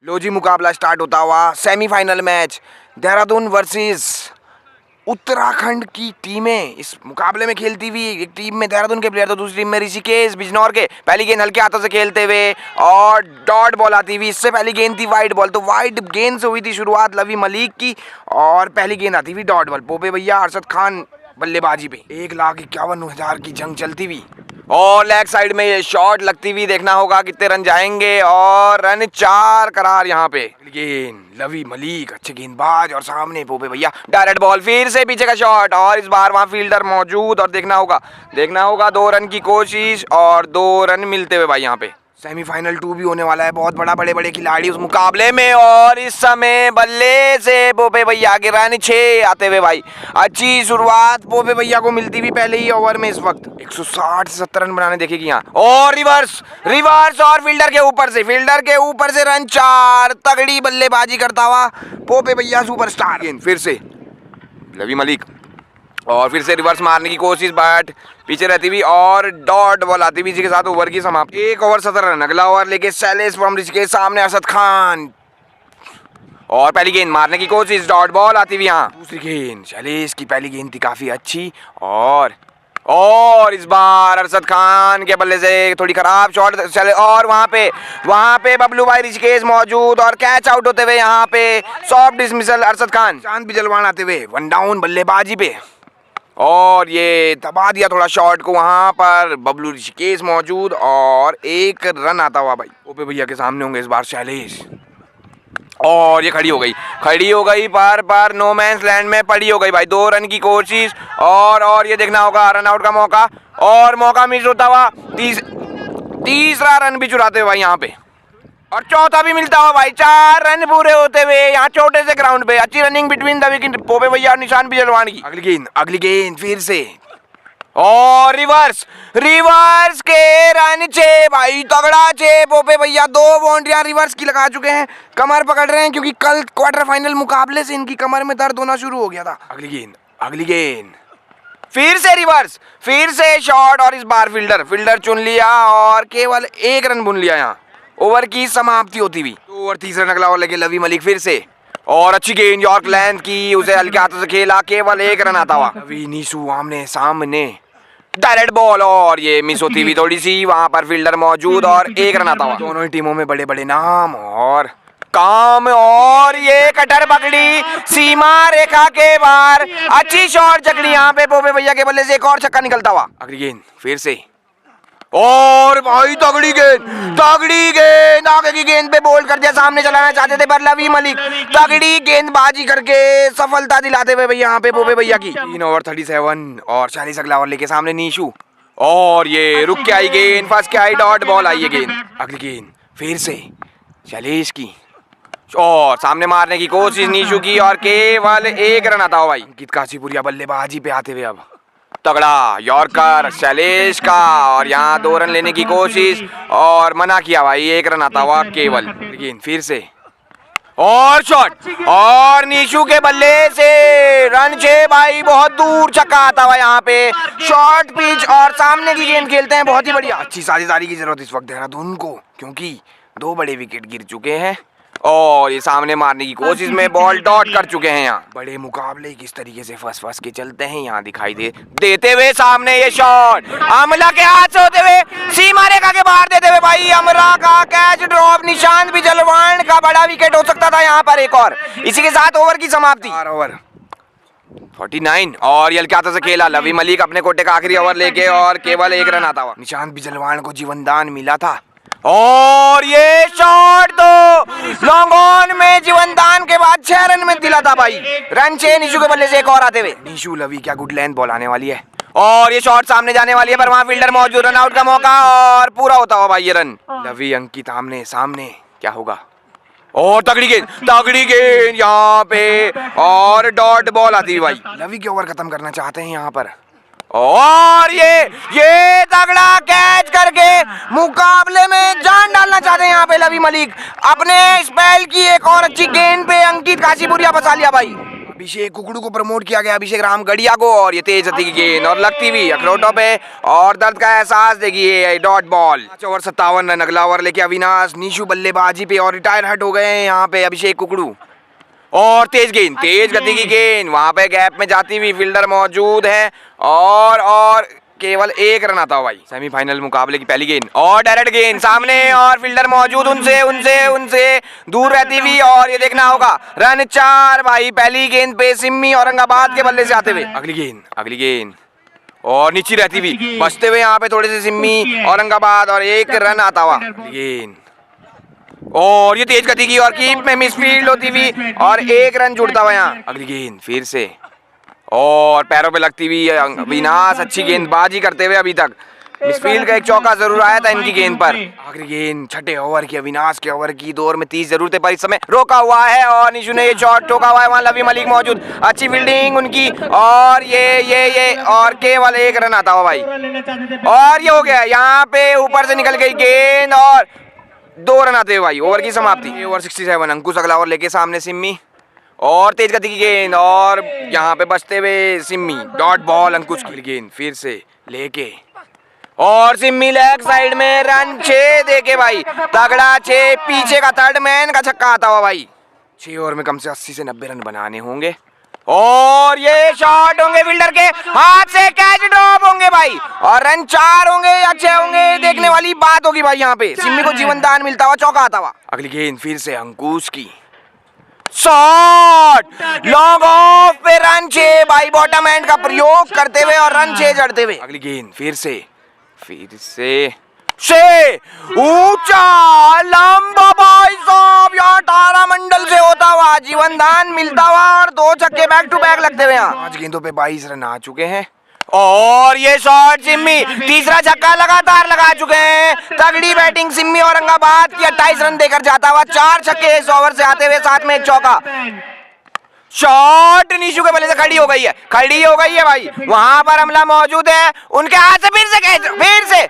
लो जी, मुकाबला स्टार्ट होता हुआ semifinal match Dehradun versus Uttarakhand की टीमें इस मुकाबले में खेलती हुई। एक टीम में देहरादून के प्लेयर तो दूसरी टीम में ऋषिकेश बिजनौर के। पहली गेंद हल्के हाथों से खेलते हुए और डॉट बॉल आती हुई। इससे पहली गेंद थी वाइड बॉल, तो वाइड गेंद से हुई थी शुरुआत लवी मलिक की और पहली गेंद आती हुई डॉट बॉल। पोपे भैया अरशद खान बल्लेबाजी पे 1,51,000 की जंग चलती हुई और लेग साइड में ये शॉट लगती हुई। देखना होगा कितने रन जाएंगे और रन 4 करार यहाँ पे। गेंद लवी मलिक अच्छे गेंदबाज और सामने पोपे भैया डायरेक्ट बॉल, फिर से पीछे का शॉट और इस बार वहाँ फील्डर मौजूद और देखना होगा 2 रन की कोशिश और 2 रन मिलते हुए भाई। यहाँ पे सेमीफाइनल 2 भी होने वाला है, बहुत बड़े बड़े खिलाड़ी उस मुकाबले में और इस समय बल्ले से पोपे भैया के रन 6 आते हुए भाई। अच्छी शुरुआत पोपे भैया को मिलती हुई पहले ही ओवर में। इस वक्त 160 से 70 रन बनाने देखेगी यहाँ और रिवर्स और फील्डर के ऊपर से रन 4। तगड़ी बल्लेबाजी करता हुआ पोपे भैया सुपरस्टार। गेंद फिर से लवी मलिक और फिर से रिवर्स मारने की कोशिश बट पीछे रहती हुई और डॉट बॉल आती हुई। इसी के साथ ओवर की समाप्ति। 1 ओवर 17 रन। अगला ओवर लेके शैलेश फ्रॉम ऋषिकेश, सामने अरशद खान और पहली गेंद मारने की कोशिश, डॉट बॉल आती हुई यहाँ। दूसरी गेंद शैलेश की पहली गेंद थी काफी अच्छी और इस बार अरशद खान के बल्ले से थोड़ी खराब शॉट और वहाँ पे बबलू भाई ऋषिकेश मौजूद और कैच आउट होते हुए यहाँ पे सॉफ्ट डिसमिसल अरशद खान। चांद बिजलवान आते हुए 1 डाउन बल्लेबाजी पे और ये दबा दिया थोड़ा शॉट को। वहाँ पर बबलू ऋषिकेश मौजूद और 1 रन आता हुआ भाई। पोपे भैया के सामने होंगे इस बार शैलेश और ये खड़ी हो गई पर नो मैंस लैंड में पड़ी हो गई भाई। 2 रन की कोशिश और ये देखना होगा रन आउट का मौका और मौका मिस होता हुआ। तीसरा रन भी चुराते हुए भाई यहाँ पे और चौथा भी मिलता हुआ भाई। 4 रन पूरे होते हुए यहाँ छोटे से ग्राउंड पे। अच्छी running between the wicket Pope भैया और निशान बिजलवान की। अगली गेंद फिर से और रिवर्स के रन 6 भाई। तगड़ा 6। पोपे भैया 2 बाउंड्रियां रिवर्स की लगा चुके हैं। कमर पकड़ रहे हैं क्योंकि कल क्वार्टर फाइनल मुकाबले से इनकी कमर में दर्द होना शुरू हो गया था। अगली गेंद फिर से रिवर्स, फिर से शॉट और इस बार फील्डर चुन लिया और केवल 1 रन बुन लिया यहाँ। ओवर की समाप्ति होती हुई। 2 ओवर 30 रन। अगला ओवर लेके लवी मलिक फिर से और अच्छी गेंद यॉर्क लेंथ की, उसे हल्के हाथों से खेला, केवल 1 रन आता हुआ। लवी नीशू आमने सामने डायरेक्ट बॉल और ये मिस होती हुई थोड़ी सी। वहां पर फील्डर मौजूद और 1 रन आता हुआ। दोनों ही टीमों में बड़े नाम और काम और ये कटर पकड़ी सीमा रेखा के बाहर। अच्छी शॉट जकड़ी यहाँ पे पोपे भैया के बल्ले से एक और छक्का निकलता हुआ। अगली गेंद फिर से और भाई तगड़ी गेंद आगे की गेंद पे बोल्ड कर दिया। सामने चलाना चाहते थे पर लवी मलिक तगड़ी गेंदबाजी करके सफलता दिलाते हुए भैया यहाँ पे पोपे भैया की। 3 ओवर 37 और 40 अगला ओवर लेके सामने नीशू और ये रुक के आई गेंद, फंस के आई, डॉट बॉल आई है गेंद। अगली गेंद फिर से शैलेश की और सामने मारने की कोशिश नीशू की और केवल 1 रन आता हो भाई। अंकित काशीपुरिया बल्लेबाजी पे आते हुए अब तगड़ा यॉर्कर शैलेश का और यहाँ 2 रन लेने की कोशिश और मना किया भाई। 1 रन आता हुआ केवल। लेकिन फिर से और शॉट और नीशू के बल्ले से रन 6 भाई। बहुत दूर छक्का आता हुआ यहाँ पे। शॉर्ट पिच और सामने की गेंद खेलते हैं, बहुत ही बढ़िया। अच्छी साझेदारी की जरूरत इस वक्त देहरादून को क्योंकि 2 बड़े विकेट गिर चुके हैं और ये सामने मारने की कोशिश में बॉल डॉट कर चुके हैं। यहाँ बड़े मुकाबले किस तरीके से फंस के चलते हैं यहाँ दिखाई देते हुए। सामने ये शॉट अमला के हाथ से होते हुए सीमा रेखा के बाहर देते हुए भाई। अमला का कैच ड्रॉप, निशान बिजलवान का बड़ा विकेट हो सकता था यहाँ पर एक और। इसी के साथ ओवर की समाप्ति। 4 ओवर 49 और ये हल्के हाथों से खेला लवी मलिक अपने कोटे का आखिरी ओवर लेके और केवल 1 रन आता हुआ। निशान बिजलवान को जीवनदान मिला था और ये शॉट तो लॉन्ग ऑन में जीवनदान के बाद 6 रन में दिला था भाई। रन 6 नीशू के बल्ले से एक और आते हुए। नीशू लवी क्या गुड लेंथ बॉल आने वाली है और ये शॉट सामने जाने वाली है पर वहां फील्डर मौजूद। रन आउट का मौका और पूरा होता हुआ भाई ये रन। लवी अंकित आमने सामने, क्या होगा और तगड़ी गेंद यहाँ पे और डॉट बॉल आती है भाई। लवी के ओवर खत्म करना चाहते हैं यहाँ पर और ये तगड़ा कैच करके मुकाबले में जान डालना चाहते हैं यहाँ पे लवी मलिक। अपने स्पेल की एक और अच्छी गेंद पे अंकित काशीपुरिया फंसा लिया भाई। अभिषेक कुकड़ू को प्रमोट किया गया, अभिषेक रामगढ़िया को, और ये तेज गति की गेंद और लगती हुई अखरोटों पे और दर्द का एहसास देगी ये डॉट बॉल। 5 ओवर 57 रन, अगला ओवर लेके अविनाश निशु बल्लेबाजी पे और रिटायर हट हो गए हैं यहाँ पे अभिषेक कुकड़ू। और तेज गेंद, तेज गति की गेंद, वहां पे गैप में जाती हुई फील्डर मौजूद है और केवल 1 रन आता भाई। सेमीफाइनल मुकाबले की पहली गेंद और डायरेक्ट गेंद सामने और फील्डर मौजूद उनसे दूर रहती हुई, और ये देखना होगा रन 4 भाई पहली गेंद पे सिम्मी औरंगाबाद के बल्ले से आते हुए। अगली गेंद और नीचे रहती हुई, बचते हुए यहाँ पे थोड़े से सिम्मी औरंगाबाद और 1 रन आता हुआ। गेंद और ये तेज गति की और कीप में मिसफील्ड होती हुई और 1 रन जुड़ता हुआ यहाँ। अगली गेंद फिर से और पैरों पे लगती हुई अविनाश अच्छी गेंदबाजी करते हुए अभी तक मिसफील्ड का एक चौका जरूर आया था इनकी गेंद पर। आखिरी गेंद छठे ओवर की, अविनाश के ओवर की 2 ओवर में 30 जरूरतें पर इस समय रोका हुआ है और निशु ने ये शॉट ठोका हुआ है, वहां लवी मलिक मौजूद, अच्छी फील्डिंग उनकी और ये और केवल 1 रन आता हुआ भाई। और ये हो गया, यहाँ पे ऊपर से निकल गई गेंद और 2 रन आते हुए भाई ओवर की समाप्ति। ओवर 67, अंकुश अगला ओवर लेके सामने सिम्मी और तेज गति की गेंद और यहाँ पे बचते हुए सिम्मी, डॉट बॉल अंकुश की गेंद फिर से लेके और सिम्मी लेग साइड में रन 6 देके भाई, तगड़ा 6, पीछे का थर्ड मैन का छक्का आता हुआ भाई। 6 ओवर में कम से 80 से 90 रन बनाने होंगे और ये शॉट होंगे फील्डर के हाथ से, कैच ड्रॉप होंगे भाई और रन 4 होंगे या 6 होंगे, देखने वाली बात होगी भाई। यहाँ पे सिम्मी को जीवन दान मिलता हुआ, चौका आता हुआ। अगली गेंद फिर से अंकुश की शॉट, लॉन्ग ऑफ पे रन 6 भाई, बॉटम एंड का प्रयोग करते हुए और रन 6 जड़ते हुए। अगली गेंद फिर से ऊंचा लंबा भाई साहब, यहाँ तारा मंडल से होता हुआ जीवन दान मिलता हुआ और 2 छक्के बैक टू बैक लगते हुए। यहाँ 5 गेंदों पे 22 रन आ चुके हैं और ये शॉट सिम्मी, तीसरा छक्का लगातार लगा चुके हैं। तगड़ी बैटिंग सिम्मी औरंगाबाद की, 28 रन देकर जाता हुआ, 4 छक्के इस ओवर से आते हुए, साथ में 1 चौका। शॉट निशु के बल्ले से खड़ी हो गई है भाई, वहां पर अमला मौजूद है, उनके हाथ से फिर से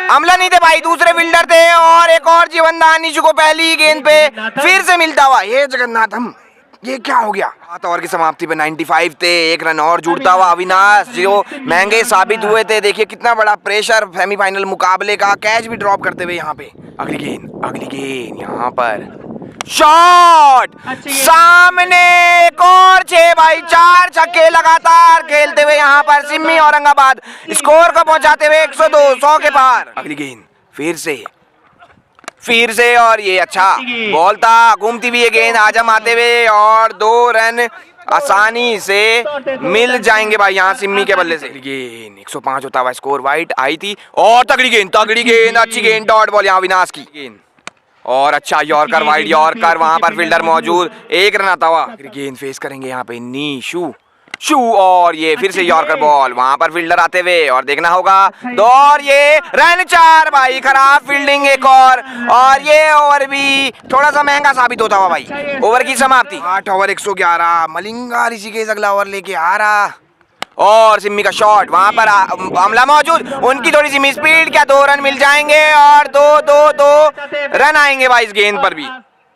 अमला नहीं थे भाई, दूसरे फील्डर थे और एक और जीवन दान निशु को पहली गेंद पे फिर से मिलता हुआ। ये जगन्नाथ हम, ये क्या हो गया। 7 ओवर की समाप्ति पे 95 थे, 1 रन और जुड़ता हुआ अविनाश जो महंगे साबित हुए थे। देखिए कितना बड़ा प्रेशर सेमीफाइनल मुकाबले का, कैच भी ड्रॉप करते हुए यहाँ पे। अगली गेंद यहाँ पर शॉट सामने, एक और 6 भाई, 4 छक्के लगातार खेलते हुए यहाँ पर सिम्मी औरंगाबाद स्कोर को पहुंचाते हुए 102 100 के पार। अगली गेंद फिर से और ये अच्छा बॉल था, घूमती हुई ये गेंद आजम आते हुए और 2 रन आसानी से मिल जाएंगे भाई यहाँ सिम्मी के बल्ले से। गेंद 105 होता हुआ स्कोर, वाइट आई थी और तगड़ी गेंद अच्छी गेंद, डॉट बॉल यहाँ अविनाश की गेंद और अच्छा यॉर्कर, वाइड यॉर्कर, वहां पर फील्डर मौजूद, 1 रन आता हुआ। गेंद फेस करेंगे यहाँ पे निशु और ये फिर से यॉर्कर बॉल, वहां पर फील्डर आते हुए और देखना होगा और ये रन 4 भाई, खराब फील्डिंग एक और ये ओवर भी थोड़ा सा महंगा साबित होता हुआ भाई। ओवर की समाप्ति 8 ओवर 111, मलिंगा ऋषिकेश अगला ओवर लेके आ रहा और सिम्मी का शॉट, वहां पर अमला मौजूद, उनकी थोड़ी सी मिस स्पीड, क्या 2 रन मिल जाएंगे और 2 रन आएंगे भाई इस गेंद पर भी।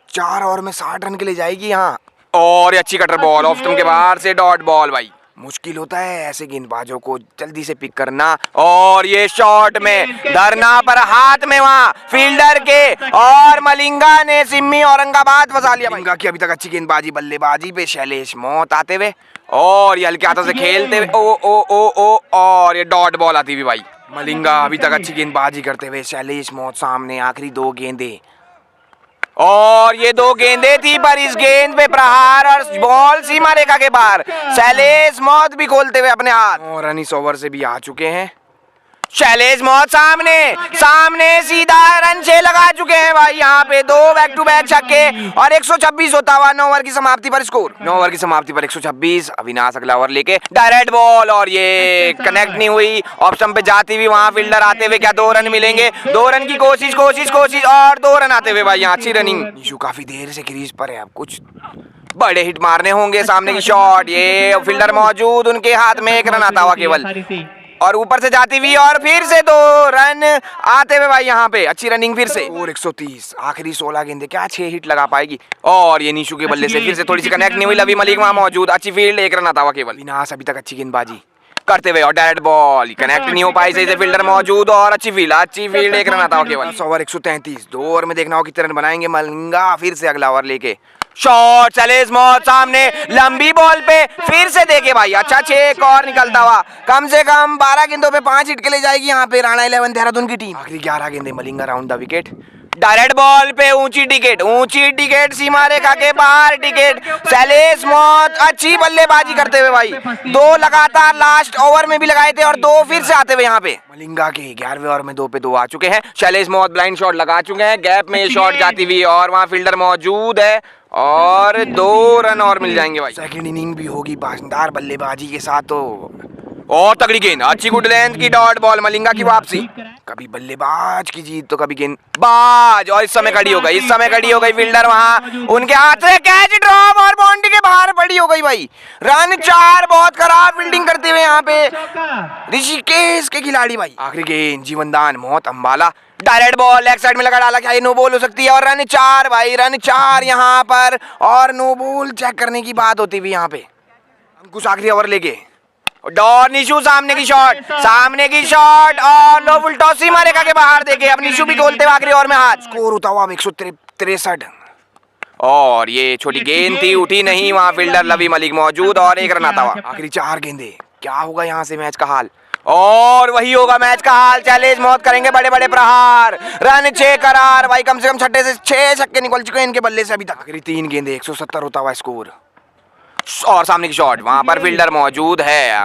4 ओवर में 60 रन के लिए जाएगी यहाँ और ये अच्छी कटर बॉल ऑफ स्टंप के बाहर से, डॉट बॉल भाई। मुश्किल होता है ऐसे गेंदबाजों को जल्दी से पिक करना और ये शॉट में धरना पर हाथ में वहां फील्डर के और मलिंगा ने सिम्मी औरंगाबाद फंसा लिया। मलिंगा की अभी तक अच्छी गेंदबाजी, बल्लेबाजी पे शैलेश मौत आते हुए और ये हल्के हाथों से खेलते हुए ओ और ये डॉट बॉल आती हुई भाई। मलिंगा अभी तक अच्छी गेंदबाजी करते हुए, शैलेश मौत सामने, आखिरी 2 गेंदे और ये 2 गेंदे थी पर इस गेंद पे प्रहार और बॉल सीमा रेखा के बाहर, शैलेश मौत भी खोलते हुए अपने हाथ और रन इस ओवर से भी आ चुके हैं। शैलेश मौत सामने सीधा रन 6 लगा चुके हैं भाई, यहाँ पे 2 बैक टू बैक छक्के और 126 होता हुआ 9 ओवर की समाप्ति पर स्कोर। 9 ओवर की समाप्ति पर 126, अविनाश अगला ओवर लेके डायरेक्ट बॉल और ये कनेक्ट नहीं हुई, ऑप्शन पे जाती हुई, वहां फील्डर आते हुए, क्या 2 रन मिलेंगे, 2 रन की कोशिश और 2 रन आते हुए भाई, यहाँ अच्छी रनिंग। निशु काफी देर से क्रीज पर है, अब कुछ बड़े हिट मारने होंगे, सामने की शॉट, ये फील्डर मौजूद, उनके हाथ में 1 रन आता हुआ केवल और ऊपर से जाती हुई और फिर से 2 रन आते हुए भाई यहाँ पे। अच्छी रनिंग फिर से और 130 आखिरी 16 गेंदे, क्या 6 हिट लगा पाएगी। और ये निशु के बल्ले से फिर से थोड़ी सी कनेक्ट नहीं हुई। लवी मलिक वहां मौजूद, अच्छी फील्ड, 1 रन आता हुआ केवल। विनाश अभी तक अच्छी गेंदबाजी करते हुए और डायरेक्ट बॉल कनेक्ट नहीं हो पाई सही से, फील्डर मौजूद और अच्छी फील्ड 1 रन आता हुआ केवल। ओवर 133, 2 ओवर में देखना हो कितने रन बनाएंगे मलिंगा। फिर से अगला ओवर लेके शॉट, चले स्मॉथ सामने लंबी बॉल पे फिर से देखे भाई, अच्छा 6 और निकलता हुआ। कम से कम 12 गेंदों पे 5 हिट के ले जाएगी यहाँ पे राणा 11 देहरादून की टीम। आखिरी 11 गेंदे Malinga round the wicket. Direct ball पे ऊंची टिकट सीमा रेखा के बाहर टिकट। शैलेश मौत अच्छी बल्लेबाजी करते हुए भाई, 2 लगातार लास्ट ओवर में भी लगाए थे और 2 फिर से आते हुए यहाँ पे। मलिंगा के 11वें ओवर में 2 पे 2 आ चुके हैं। शैलेश मौत ब्लाइंड शॉट लगा चुके हैं, गैप में ये शॉट जाती हुई और वहाँ फील्डर मौजूद है और 2 रन और मिल जाएंगे भाई। सेकंड इनिंग भी होगी शानदार बल्लेबाजी के साथ तो। और तगड़ी गेंद, अच्छी गुड लेंथ की डॉट बॉल, मलिंगा की वापसी। कभी बल्लेबाज की जीत तो कभी गेंदबाज। और इस समय खड़ी हो गई फील्डर वहां उनके हाथ से, कैच ड्रॉप और बाउंड्री के बाहर पड़ी हो गई भाई। रन 4, बहुत खराब फील्डिंग करते हुए यहाँ पे ऋषिकेश के खिलाड़ी भाई। आखिरी गेंद जीवनदान मोहत Ambala, direct ball leg side में लगा डाला, क्या ये नो बॉल हो सकती है। और रन 4 भाई, रन 4 यहाँ पर और नो बॉल चेक करने की बात होती हुई यहाँ पे। अंकुश आखिरी ओवर लेके डॉन निशु सामने की शॉट और लो फुल टॉस सीमा रेखा के बाहर देखे। अब निशु भी खोलते हुए आखिरी ओवर में हाथ। स्कोर होता हुआ 163 और ये छोटी गेंद थी, उठी नहीं। वहां फील्डर लवी मलिक मौजूद और 1 रन आता हुआ। आखिरी 4 गेंदे, क्या होगा यहाँ से मैच का हाल। और वही होगा मैच का हाल, चैलेंज मौत करेंगे बड़े बड़े प्रहार। रन 6 करार भाई, कम से कम छठे से 6 छक्के निकल चुके हैं इनके बल्ले से अभी तक। आखिरी 3 गेंदे, 170 होता हुआ स्कोर और सामने की शॉट, वहां पर फील्डर मौजूद है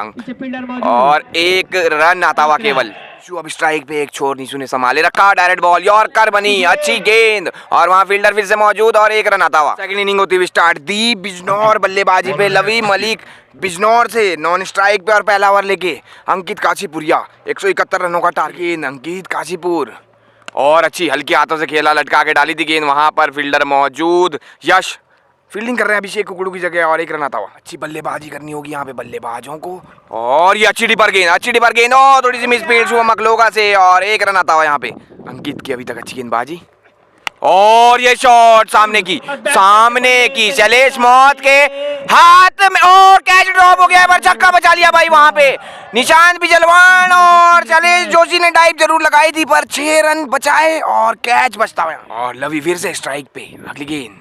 और 1 रन आता हुआ केवल। अब स्ट्राइक पे एक छोर निशु ने संभाले रखा, डायरेक्ट बॉल यॉर्कर बनी, अच्छी गेंद और वहां फील्डर फिर से मौजूद और 1 रन आता हुआ। सेकंड इनिंग होती हुई स्टार्ट। दीप बिजनौर बल्लेबाजी पे, लवी मलिक बिजनौर से नॉन स्ट्राइक पे और पहला ओवर लेके अंकित काशीपुरिया। 171 रनों का टारगेट अंकित काशीपुर और अच्छी हल्की हाथों से खेला, लटका के डाली थी गेंद, वहां पर फील्डर मौजूद यश फील्डिंग कर रहे हैं अभिषेक कुकड़ू की जगह और 1 रन आता हुआ। अच्छी बल्लेबाजी करनी होगी यहाँ पे बल्लेबाजों को और ये अच्छी डिपर गेंद और थोड़ी सी मिस फील्ड शुभम मकलोगा से और 1 रन आता हुआ यहाँ पे। अंकित की अभी तक अच्छी गेंदबाजी और ये शॉट सामने की शैलेश मौत के हाथ में और कैच ड्रॉप हो गया, पर छक्का बचा लिया भाई वहां पे निशांत बिजलवान। और शैलेश जोशी ने डाइव जरूर लगाई थी पर 6 रन बचाए और कैच बचता हुआ। और लवी फिर से स्ट्राइक पे, अगली गेंद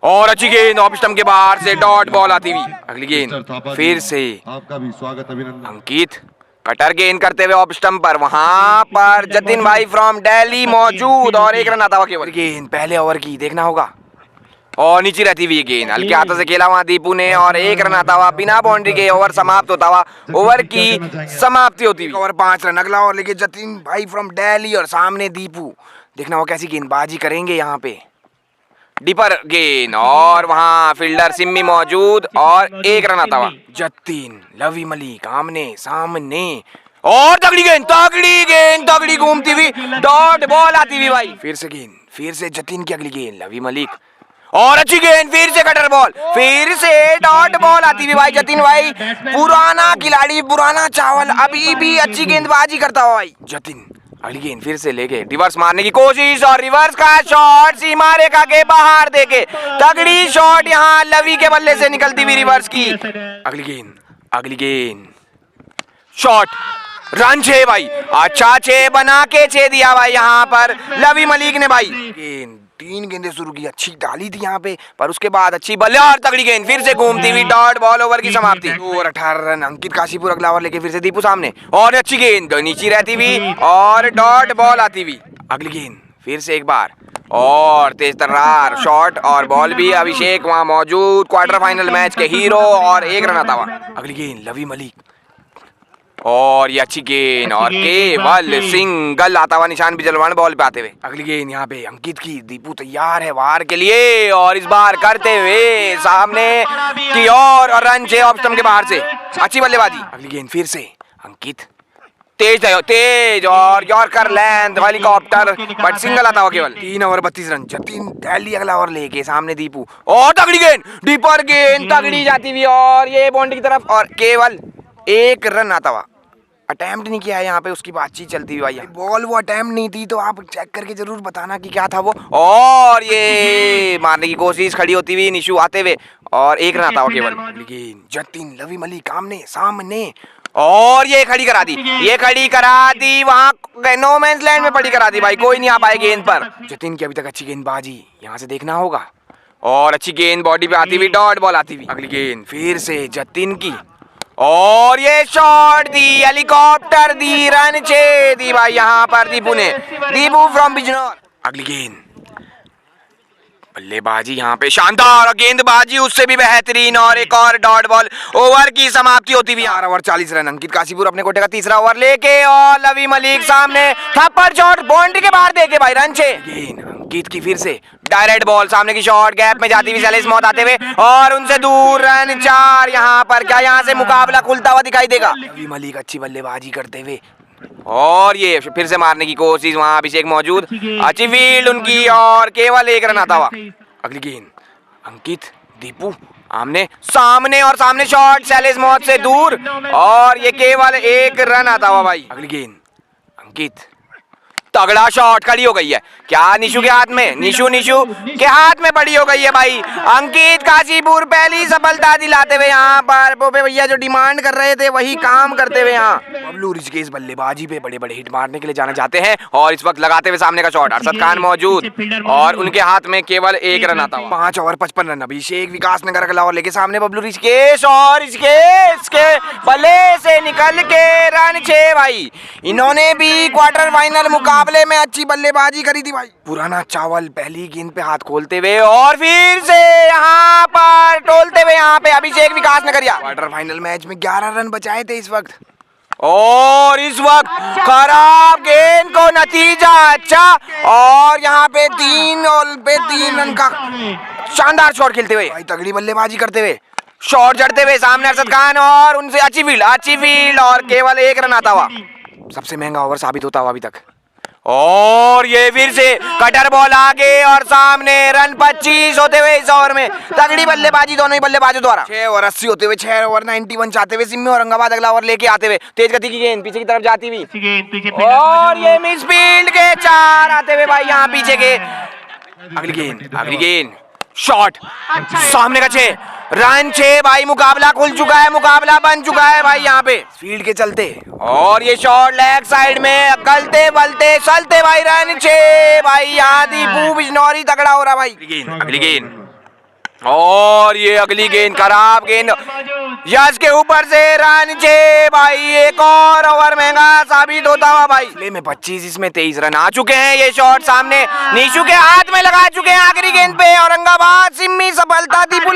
और अच्छी गेंद ऑफ स्टंप के बाहर से डॉट बॉल आती हुई। अगली गेंद फिर से आपका भी स्वागत, अभिनंदन। अंकित कटर गेंद करते हुए ऑफ स्टंप पर, वहां पर जतिन भाई फ्रॉम दिल्ली मौजूद और 1 रन आता हुआ केवल। गेंद पहले ओवर की देखना होगा और नीचे रहती हुई गेंद हल्के हाथों से खेला वहां दीपू ने और 1 रन आता हुआ बिना बाउंड्री के। ओवर समाप्त होता हुआ, ओवर की समाप्ति होती हुई। ओवर 5 रन, अगला ओवर लेके जतिन भाई फ्रॉम दिल्ली और सामने दीपू। देखना होगा कैसी गेंदबाजी करेंगे यहाँ पे। डिपर गेंद और वहां फील्डर सिम्मी मौजूद और 1 रन आता हुआ। जतिन लवी मलिक आमने सामने और तगड़ी घूमती हुई डॉट बॉल आती हुई भाई। फिर से गेंद, फिर से जतिन की अगली गेंद, लवी मलिक और अच्छी गेंद, फिर से कटर बॉल, फिर से डॉट बॉल आती हुई भाई। जतिन भाई पुराना खिलाड़ी, पुराना चावल, अभी भी अच्छी गेंदबाजी करता हुआ भाई जतिन। अगली गेंद फिर से लेके रिवर्स मारने की कोशिश और रिवर्स का शॉट सीमा रेखा के बाहर देके तगड़ी शॉट यहाँ लवी के बल्ले से निकलती हुई रिवर्स की। अगली गेंद शॉट, रन 6 भाई, अच्छा 6 बना के 6 दिया भाई यहाँ पर लवी मलिक ने भाई। गेंद 3 गेंदें शुरू की, अच्छी डाली थी यहाँ पे पर उसके बाद अच्छी बल्ले और तगड़ी गेंद फिर से घूमती हुई डॉट बॉल। ओवर की समाप्ति, 2 और 18 रन। अंकित काशीपुर अगला ओवर लेके फिर से दीपू सामने और अच्छी गेंद नीचे रहती हुई और डॉट बॉल आती हुई। अगली गेंद फिर से एक बार और तेज तर्रार शॉट और बॉल भी। अभिषेक वहां मौजूद, क्वार्टर फाइनल मैच के हीरो और 1 रन आता हुआ। अगली गेंद लवी मलिक और ये अच्छी गेंद और केवल सिंगल आता हुआ निशान बिजलवान बॉल पे आते हुए। अगली गेंद यहाँ पे अंकित की, दीपू तैयार है वार के लिए और इस बार करते हुए सामने की और रन 6 ऑफ स्टंप के बाहर से, अच्छी बल्लेबाजी। अगली गेंद फिर से अंकित, तेज और yorker length helicopter but single आता हुआ केवल। 3 ओवर 32 रन। जतिन दिल्ली अगला ओवर लेके सामने दीपू और तगड़ी गेंद, डीपर गेंद तगड़ी जाती हुई और ये बाउंड्री की तरफ और केवल 1 रन आता हुआ। अटेम्प्ट नहीं किया है यहाँ पे, उसकी बातचीत चलती हुई भाई। बॉल वो अटेम्प्ट नहीं थी, तो आप चेक करके जरूर बताना कि क्या था वो। और ये मारने की कोशिश खड़ी होती हुई निशु आते हुए, और एक रन आता हुआ केवल। लेकिन जतिन लवी मलिक आमने सामने, और ये खड़ी करा दी, ये खड़ी करा दी वहाँ नो मैंस लैंड में पड़ी करा दी भाई, कोई नहीं आ पाए गेंद पर। जतिन की अभी तक अच्छी गेंदबाजी यहाँ से देखना होगा, और अच्छी गेंद बॉडी पे आती हुई, डॉट बॉल आती हुई। अगली गेंद फिर से जतिन की, और ये शॉट दी, हेलीकॉप्टर दी, रन छे दी भाई यहाँ पर दीपू ने, दीपू फ्रॉम बिजनौर। अगली गेंद बल्लेबाजी यहाँ पे शानदार, और गेंदबाजी उससे भी बेहतरीन, और एक और डॉट बॉल। ओवर की समाप्ति होती हुई 4 ओवर 40 रन। अंकित काशीपुर अपने कोटे का तीसरा ओवर लेके, और लवी मलिक सामने थप्पड़ शॉट बाउंड्री के बाहर देके भाई, रन छे। अंकित की फिर से डायरेक्ट बॉल, सामने की शॉट गैप में जाती हुई सैलेस मौत आते हुए, और उनसे दूर, रन 4। यहाँ पर क्या यहाँ से मुकाबला खुलता हुआ दिखाई देगा। लवी मलिक अच्छी बल्लेबाजी करते हुए, और ये फिर से मारने की कोशिश, वहां अभिषेक मौजूद, अच्छी फील्ड उनकी, और केवल एक रन आता हुआ। अगली गेंद अंकित दीपू आमने सामने, और सामने शॉट सैलेस मौत से दूर, और ये केवल एक रन आता हुआ भाई। अगली गेंद अंकित, तगड़ा शॉट, खड़ी हो गई है क्या निशु के हाथ में, निशु के हाथ में पड़ी हो गई है भाई। अंकित काशीपुर पहली सफलता दिलाते हुए यहाँ पर बोबे भैया जो डिमांड कर रहे थे वही काम करते हुए यहाँ। बबलू ऋषिकेश बल्लेबाजी पे बड़े बड़े हिट मारने के लिए जाना चाहते हैं, और इस वक्त लगाते हुए सामने का शॉट, अरशद खान मौजूद, और उनके हाथ में केवल एक रन आता हुआ। 5 ओवर 55 रन। अभिषेक विकास नगर अगला ओवर लेके सामने बबलू ऋषिकेश, और ऋषिकेश के बल्ले से निकल के रन 6 भाई। इन्होंने भी क्वार्टर फाइनल मुकाबले में अच्छी बल्लेबाजी करी थी भाई। पुराना चावल पहली गेंद पे हाथ खोलते हुए, और फिर से यहाँ पर टोलते हुए यहाँ पे अभिषेक विकास नगरिया। क्वार्टर फाइनल मैच में 11 रन बचाए थे इस वक्त, और इस वक्त खराब गेंद को नतीजा अच्छा, और यहाँ पे 3 और पे 3 रन का शानदार शॉट खेलते हुए भाई, तगड़ी बल्लेबाजी करते हुए, शॉट जड़ते हुए सामने अरशद खान, और उनसे अच्छी फील्ड, और केवल एक रन आता हुआ। सबसे महंगा ओवर साबित होता हुआ अभी तक, और ये फिर से कटर बॉल आगे, और सामने रन 25 होते हुए इस ओवर में। तगड़ी बल्लेबाजी दोनों ही बल्लेबाजों द्वारा। 6 ओवर 80 होते हुए, 6 ओवर 91 चाहते हुए सिम्मी औरंगाबाद अगला ओवर लेके आते हुए, तेज गति की गेंद पीछे की तरफ जाती हुई, और ये मिस फील्ड के 4 आते हुए भाई यहाँ पीछे के। अगली गेंद शॉट, सामने का 6 रन 6 भाई, मुकाबला खुल चुका है, मुकाबला बन चुका है भाई यहाँ पे फील्ड के चलते, और ये शॉट लेग साइड में गलते बलते चलते भाई, रन 6 भाई यहाँ दीपू बिजनौरी तगड़ा हो रहा भाई। अगली गेंद, और ये अगली गेंद खराब गेंद, यश के ऊपर से रन 6 भाई, एक और ओवर महंगा साबित होता हुआ भाई। पिछले में 25, इसमें 23 रन आ चुके हैं। ये शॉट सामने निशु के हाथ में लगा चुके हैं आखिरी गेंद पे, औरंगाबाद सिम्मी सफलता दीपू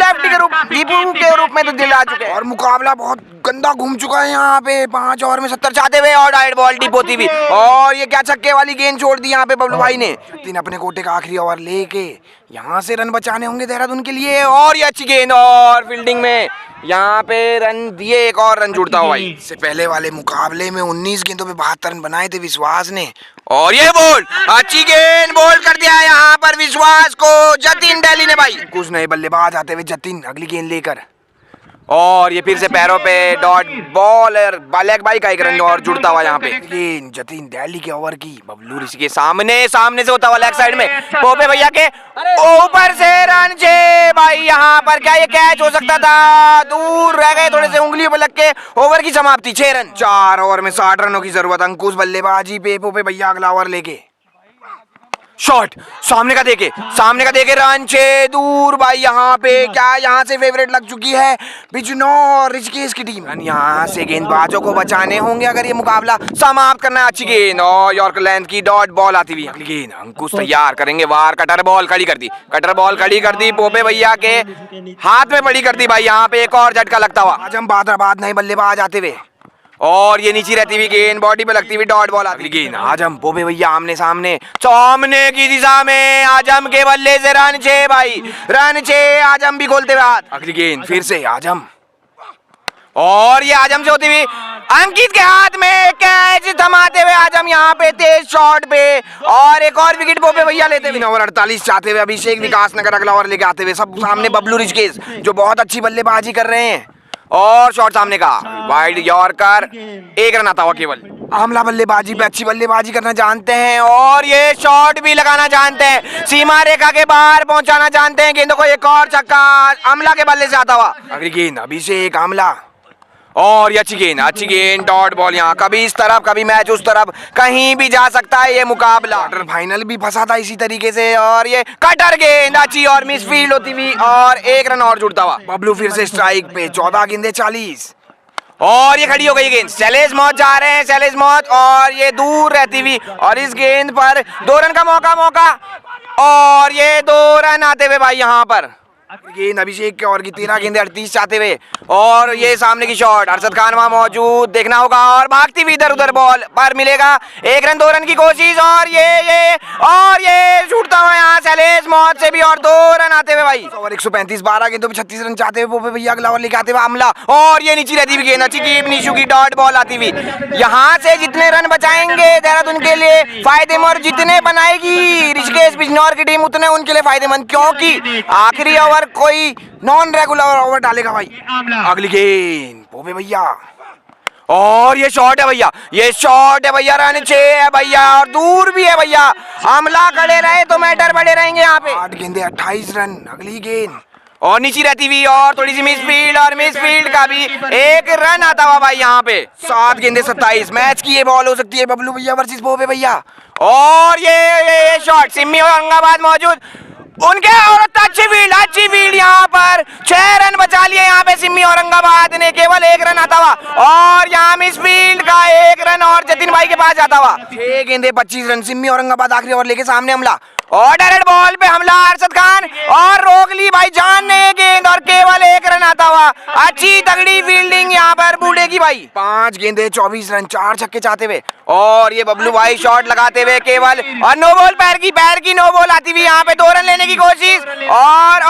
के रूप में तो दिला चुके हैं, और मुकाबला बहुत गंदा घूम चुका है यहाँ पे। 5 ओवर में 70 चाहते हुए, और डायरेक्ट बॉल डिप होती हुई, और ये क्या छक्के वाली गेंद छोड़ दी यहाँ पे बबलू भाई ने। 3 अपने कोटे का आखिरी ओवर लेके यहाँ से रन बचाने होंगे देहरादून के लिए, और ये अच्छी गेंद, और फील्डिंग में यहाँ पे रन दिए, एक और रन जुड़ता हुआ भाई। इससे पहले वाले मुकाबले में 19 गेंदों पे 72 रन बनाए थे विश्वास ने, और ये बॉल अच्छी गेंद बोल्ड कर दिया यहाँ पर विश्वास को जतिन दिल्ली ने भाई। कुछ नए बल्लेबाज आते हुए जतिन अगली गेंद लेकर, और ये फिर से पैरों पे डॉट बॉल, और ब्लैक बाई का एक रन और जुड़ता हुआ यहाँ पे। जतिन दिल्ली के ओवर की बबलू ऋषि के सामने से होता हुआ लेग साइड में पोपे भैया के ऊपर से रन 6 भाई। यहाँ पर क्या ये कैच हो सकता था, दूर रह गए थोड़े से उंगलियों पे लग के। ओवर की समाप्ति 6 रन। 4 ओवर में 60 रनों की जरूरत। अंकुश बल्लेबाजी पे पोपे भैया अगला ओवर लेके, शॉट सामने का देके रन 6 दूर भाई। यहाँ पे क्या यहाँ से फेवरेट लग चुकी है बिजनौर ऋषिकेश की टीम। यहाँ से गेंदबाजों को बचाने होंगे अगर ये मुकाबला समाप्त करना है। अच्छी गेंद और यॉर्कर लेंथ की डॉट बॉल आती हुई। अगली गेंद अंकुश तैयार करेंगे वार, कटर बॉल खड़ी कर दी पोपे भैया के हाथ में पड़ी कर दी भाई। यहाँ पे एक और झटका लगता हुआ आजम बादराबाद नए बल्लेबाज आते हुए, और ये नीचे रहती हुई गेंद बॉडी पे लगती हुई डॉट बॉल आती। गेंद आजम पोपे भैया आमने सामने की दिशा में, आजम के बल्ले से रन 6 भाई, रन 6। आजम भी खोलते हुए हाथ। अगली गेंद फिर से आजम, और ये आजम से होती हुई अंकित के हाथ में कैच थमाते हुए आजम यहाँ पे तेज शॉट पे, और एक और विकेट पोपे भैया लेते हुए। ओवर 48 चाहते हुए अभिषेक विकास नगर अगला ओवर लेके आते हुए। सब सामने बबलू ऋषिकेश जो बहुत अच्छी बल्लेबाजी कर रहे हैं। और शॉट सामने का वाइड यॉर्कर, 1 रन आता हुआ केवल। आमला बल्लेबाजी पे अच्छी बल्लेबाजी करना जानते हैं और ये शॉट भी लगाना जानते हैं, सीमा रेखा के बाहर पहुंचाना जानते हैं गेंदों को। एक और छक्का आमला के बल्ले से आता हुआ। अगली गेंद अभिषेक आमला और ये अच्छी गेंद डॉट बॉल। यहाँ कभी इस तरफ कभी मैच उस तरफ, कहीं भी जा सकता है ये मुकाबला। क्वार्टर फाइनल भी फंसा था इसी तरीके से और ये कटर गेंद अच्छी और मिस फील्ड होती हुई और 1 रन और जुड़ता हुआ। बबलू फिर से स्ट्राइक पे, 14 गेंदे 40 और ये खड़ी हो गई गेंद। शैलेश मौत जा रहे हैं, शैलेश मौत और ये दूर रहती हुई और इस गेंद पर 2 रन का मौका और ये 2 रन आते हुए भाई यहाँ पर। गेंद अभिषेक के और की 13 गेंदे 38 चाहते हुए और ये सामने की शॉट, अरशद खान वहां मौजूद, देखना होगा और भागती हुई इधर उधर बॉल पर मिलेगा। 1 रन 2 रन की कोशिश और ये छूटता हुआ यहाँ शैलेश मौत से भी और 2 रन आते हुए भाई। और 135 12 गेंदों पे 36 रन चाहते हुए पोपे भैया अगला ओवर लेके आते हुए आमला और ये नीचे रहती हुई गेंद अच्छी की निशु की डॉट बॉल आती हुई। यहाँ से जितने रन बचाएंगे देहरादून के लिए फायदेमंद और जितने बनाएगी ऋषिकेश बिजनौर की टीम उतने उनके लिए फायदेमंद, क्योंकि आखिरी ओवर कोई नॉन रेगुलर ओवर डालेगा भाई। अगली गेंद पोपे भैया और ये शॉट है भैया, ये शॉट है भैया, रन 6 है भैया और दूर भी है भैया। आमला खड़े रहे तो मैटर बड़े रहेंगे यहाँ पे। 8 गेंदे 28 रन। अगली गेंद और नीचे रहती हुई और थोड़ी सी मिस फील्ड और मिस फील्ड का भी 1 रन आता हुआ भाई यहाँ पे। 7 गेंदे 27। मैच की ये बॉल हो सकती है बबलू भैया वर्सेस पोपे भैया और ये शॉट सिम्मी औरंगाबाद मौजूद, उनके और अच्छी फील्ड यहाँ पर 6 रन बचा लिए यहाँ पे सिम्मी औरंगाबाद ने, केवल 1 रन आता हुआ और यहाँ मिस फील्ड का 1 रन और जतिन भाई के पास जाता हुआ। 6 गेंदे 25 रन। सिम्मी औरंगाबाद आखिरी ओवर लेके सामने हमला और डायरेक्ट बॉल पे हमला अरशद खान और रोक ली भाई जान ने गेंद और केवल 1 रन आता हुआ। अच्छी तगड़ी फील्डिंग यहाँ पर बूढ़े की भाई। 5 गेंदे 24 रन, 4 छक्के चाहते हुए और ये बबलू भाई शॉट लगाते हुए केवल और नो बॉल, पैर की नो बॉल आती हुई यहाँ पे 2 रन लेने की कोशिश और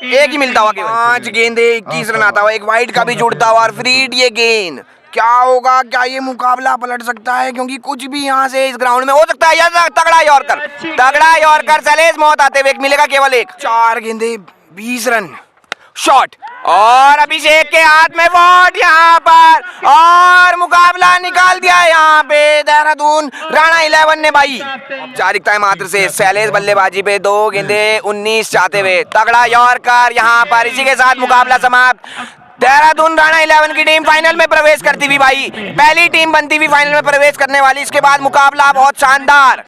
एक ही मिलता हुआ केवल। 5 गेंदे 21 रन आता हुआ, एक वाइड का भी जुड़ता हुआ और फ्रीड ये गेंद। क्या होगा, क्या ये मुकाबला पलट सकता है, क्योंकि कुछ भी यहाँ से इस ग्राउंड में हो सकता है। या तगड़ा यॉर्कर शैलेश मौत आते हुए मिलेगा केवल 1। 4 गेंदे 20 रन। शॉट और अभिषेक के हाथ में वॉट यहाँ पर और मुकाबला निकाल दिया यहाँ पे देहरादून राणा 11 ने भाई। औपचारिकताएं मात्र से शैलेश बल्लेबाजी पे 2 गेंदे 19 चाहते हुए तगड़ा यॉर्कर यहाँ पर। इसी के साथ मुकाबला समाप्त। देहरादून राणा 11 की टीम फाइनल में प्रवेश करती हुई भाई, पहली टीम बनती हुई फाइनल में प्रवेश करने वाली। इसके बाद मुकाबला बहुत शानदार।